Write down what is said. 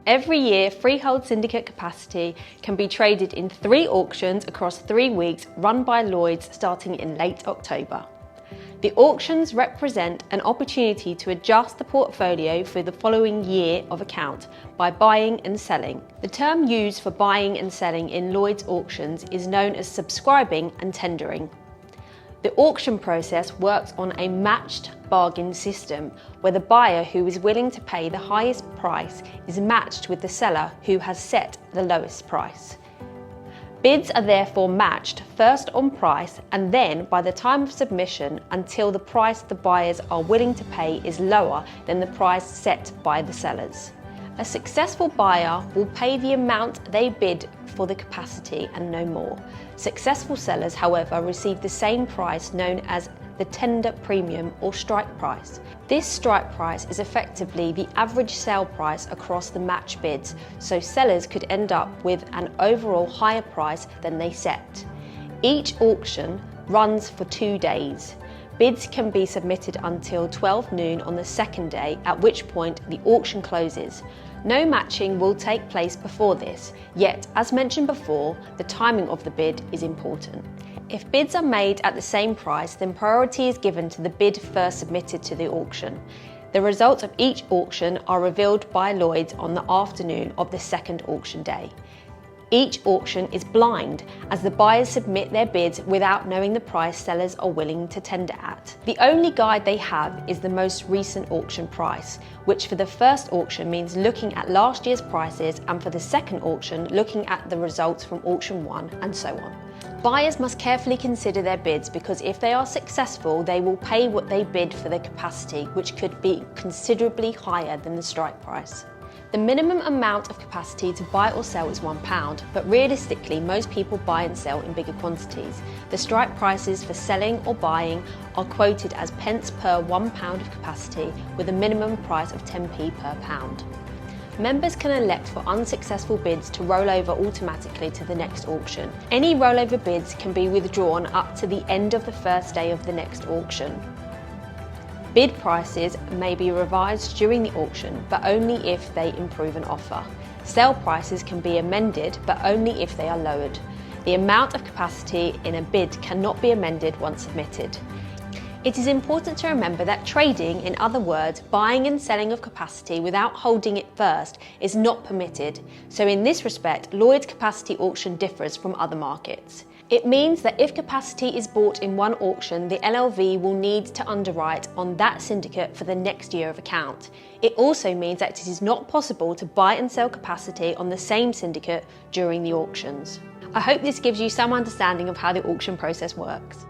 Every year, freehold syndicate capacity can be traded in 3 auctions across 3 weeks run by Lloyd's starting in late October. The auctions represent an opportunity to adjust the portfolio for the following year of account by buying and selling. The term used for buying and selling in Lloyd's auctions is known as subscribing and tendering. The auction process works on a matched bargain system where the buyer who is willing to pay the highest price is matched with the seller who has set the lowest price. Bids are therefore matched first on price and then by the time of submission until the price the buyers are willing to pay is lower than the price set by the sellers. A successful buyer will pay the amount they bid for the capacity and no more. Successful sellers, however, receive the same price known as the tender premium or strike price. This strike price is effectively the average sale price across the match bids, so sellers could end up with an overall higher price than they set. Each auction runs for 2 days. Bids can be submitted until 12 noon on the second day, at which point the auction closes. No matching will take place before this, yet, as mentioned before, the timing of the bid is important. If bids are made at the same price, then priority is given to the bid first submitted to the auction. The results of each auction are revealed by Lloyd's on the afternoon of the second auction day. Each auction is blind, as the buyers submit their bids without knowing the price sellers are willing to tender at. The only guide they have is the most recent auction price, which for the first auction means looking at last year's prices, and for the second auction looking at the results from auction 1 and so on. Buyers must carefully consider their bids because if they are successful, they will pay what they bid for their capacity, which could be considerably higher than the strike price. The minimum amount of capacity to buy or sell is £1, but realistically most people buy and sell in bigger quantities. The strike prices for selling or buying are quoted as pence per £1 of capacity, with a minimum price of 10p per pound. Members can elect for unsuccessful bids to roll over automatically to the next auction. Any rollover bids can be withdrawn up to the end of the first day of the next auction. Bid prices may be revised during the auction, but only if they improve an offer. Sale prices can be amended, but only if they are lowered. The amount of capacity in a bid cannot be amended once submitted. It is important to remember that trading, in other words, buying and selling of capacity without holding it first, is not permitted. So in this respect, Lloyd's capacity auction differs from other markets. It means that if capacity is bought in one auction, the LLV will need to underwrite on that syndicate for the next year of account. It also means that it is not possible to buy and sell capacity on the same syndicate during the auctions. I hope this gives you some understanding of how the auction process works.